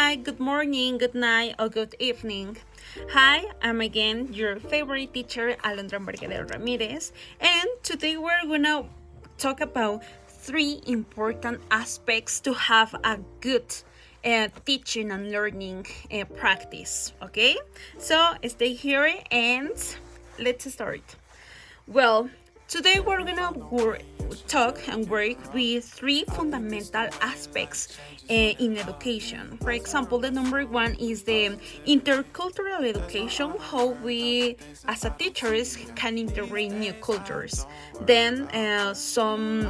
Hi, good morning, good night, or good evening. Hi, I'm again your favorite teacher, Alondra Mercadero Ramirez, and today we're gonna talk about three important aspects to have a good teaching and learning practice. Okay, so stay here and let's start. Well, today we're gonna talk and work with three fundamental aspects in education. For example, the number one is the intercultural education, how we as a teachers can integrate new cultures. Then some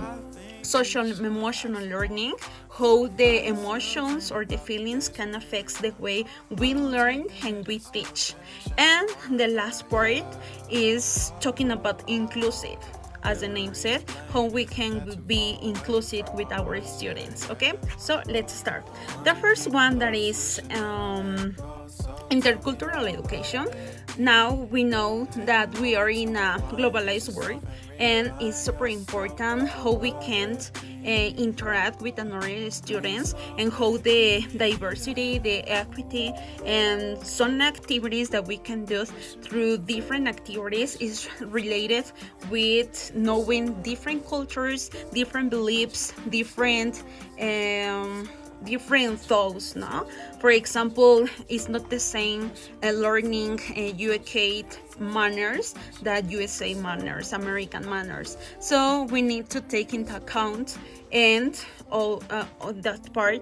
social emotional learning, how the emotions or the feelings can affect the way we learn and we teach. And the last part is talking about inclusive, as the name said, how we can be inclusive with our students. Okay, so let's start. The first one, that is intercultural education. Now we know that we are in a globalized world, and it's super important how we can interact with another students, and how the diversity, the equity, and some activities that we can do through different activities is related with knowing different cultures, different beliefs, different thoughts. No, for example, it's not the same learning UK manners that USA manners, American manners. So we need to take into account and all that part.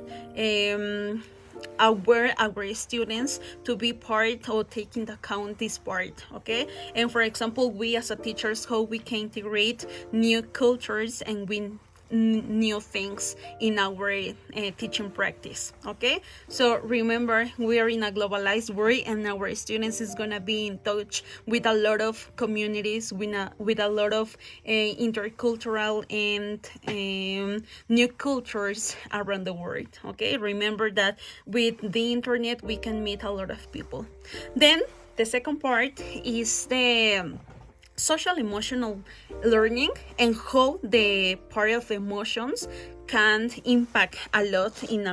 Aware our students to be part or take into account this part. Okay, and for example, we as a teachers, how we can integrate new cultures and win new things in our teaching practice. Okay, so remember, we are in a globalized world, and our students is gonna be in touch with a lot of communities, with a lot of intercultural and new cultures around the world. Okay, remember that with the internet we can meet a lot of people. Then the second part is the social emotional learning, and how the part of emotions can impact a lot in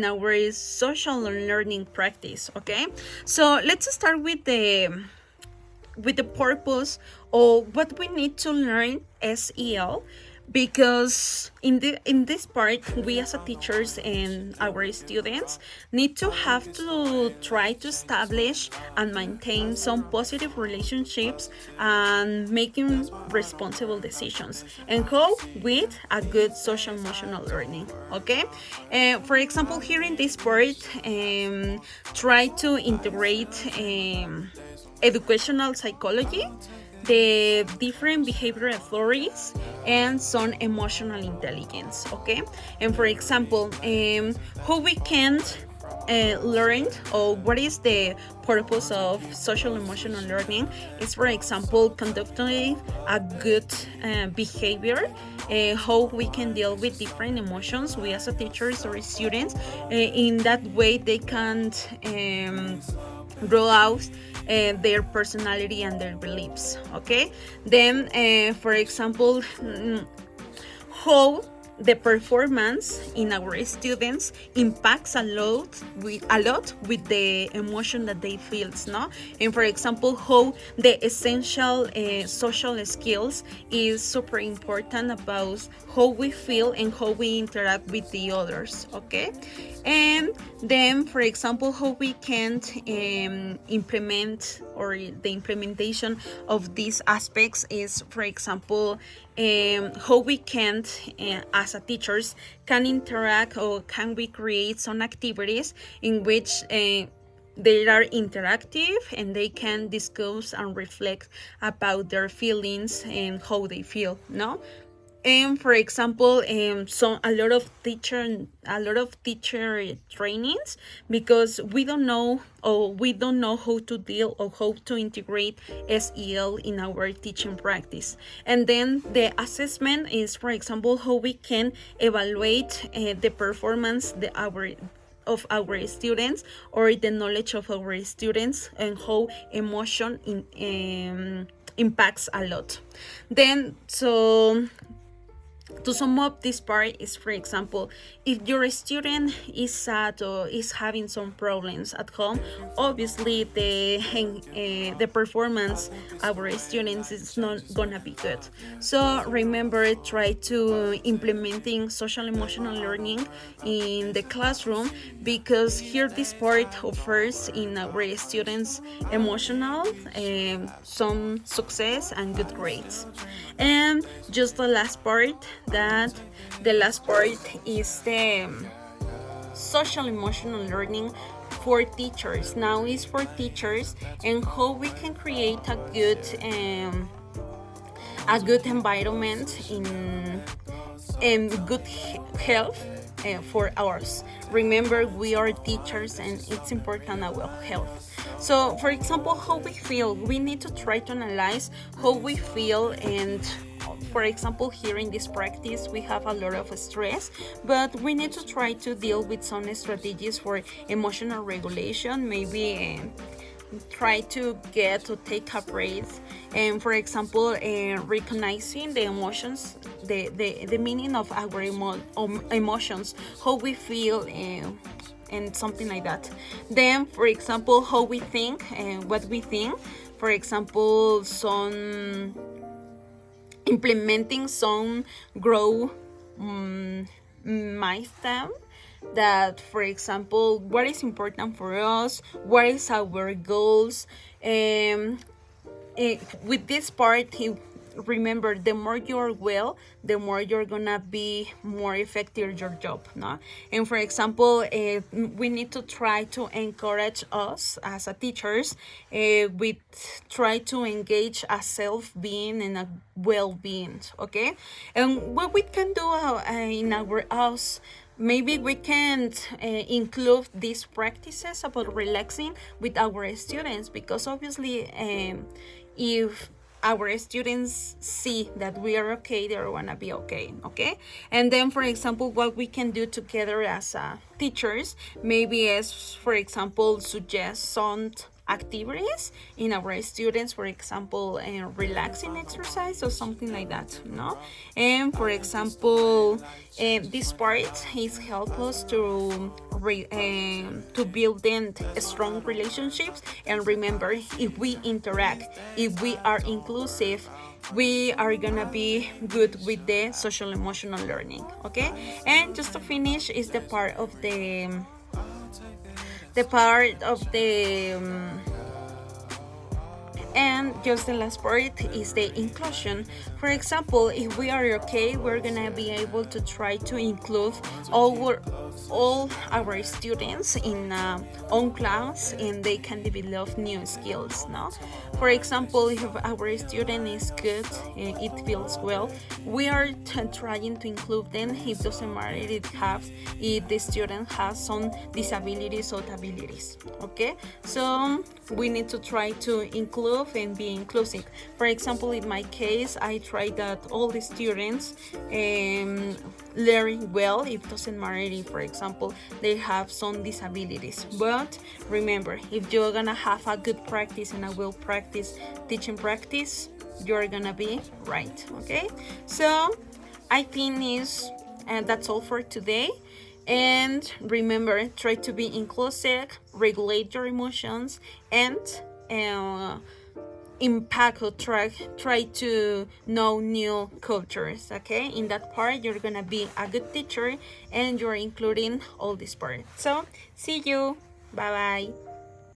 our social learning practice. Okay, so let's start with the purpose of what we need to learn SEL, because in this part, we as a teachers and our students need to have to try to establish and maintain some positive relationships and making responsible decisions, and how with a good social emotional learning. Okay, for example, here in this part, try to integrate educational psychology, the different behavioral theories, and some emotional intelligence. Okay, and for example, how we can learn, or what is the purpose of social emotional learning is, for example, conducting a good behavior, how we can deal with different emotions, we as a teachers or students, in that way they can grow out their personality and their beliefs. Okay, then for example, how the performance in our students impacts a lot with the emotion that they feel. No, and for example, how the essential social skills is super important about how we feel and how we interact with the others. Okay, and then for example, how we can implement, or the implementation of these aspects is, for example, how we can as a teachers can interact, or can we create some activities in which they are interactive and they can discuss and reflect about their feelings and how they feel. No, and for example, a lot of teacher trainings, because we don't know how to deal or how to integrate SEL in our teaching practice. And then the assessment is, for example, how we can evaluate the performance of our students, or the knowledge of our students, and how emotion impacts a lot. Then to sum up this part is, for example, if your student is sad or is having some problems at home, obviously the performance of our students is not gonna be good. So remember, try to implementing social emotional learning in the classroom, because here this part offers in our students emotional some success and good grades. And just the last part is the social emotional learning for teachers. Now is for teachers, and how we can create a good environment in good health for ours. Remember, we are teachers and it's important our health. So for example, how we feel, we need to try to analyze how we feel. And for example, here in this practice we have a lot of stress, but we need to try to deal with some strategies for emotional regulation. Maybe try to take a breath, and for example recognizing the emotions, the meaning of our emotions, how we feel, and something like that. Then for example, how we think and what we think, for example, some implementing some grow milestone, that for example, what is important for us, what is our goals. With this part, remember, the more you're well, the more you're gonna be more effective at your job, no? And for example, we need to try to encourage us as a teachers. We try to engage a self-being and a well-being, okay? And what we can do in our house, maybe we can include these practices about relaxing with our students, because obviously if our students see that we are okay, they're gonna be okay. And then for example, what we can do together as teachers, maybe is, for example, suggest some activities in our students, for example, relaxing exercise or something like that, no? And for example, this part is help us to build strong relationships. And remember, if we interact, if we are inclusive, we are gonna be good with the social emotional learning, okay? And just to finish is the part of the and just the last part is the inclusion. For example, if we are okay, we're gonna be able to try to include all our students in own class, and they can develop new skills, no? For example, if our student is good and it feels well, we are trying to include them. It doesn't matter if the student has some disabilities or abilities, okay? So we need to try to include and be inclusive. For example, in my case, I try that all the students learn well. It doesn't matter if, for example, they have some disabilities. But remember, if you're gonna have a good practice and a well practice teaching practice, you're gonna be right, okay? So I think that's all for today. And remember, try to be inclusive, regulate your emotions, and impact or try to know new cultures, okay? In that part, you're gonna be a good teacher and you're including all this part. So see you. Bye bye.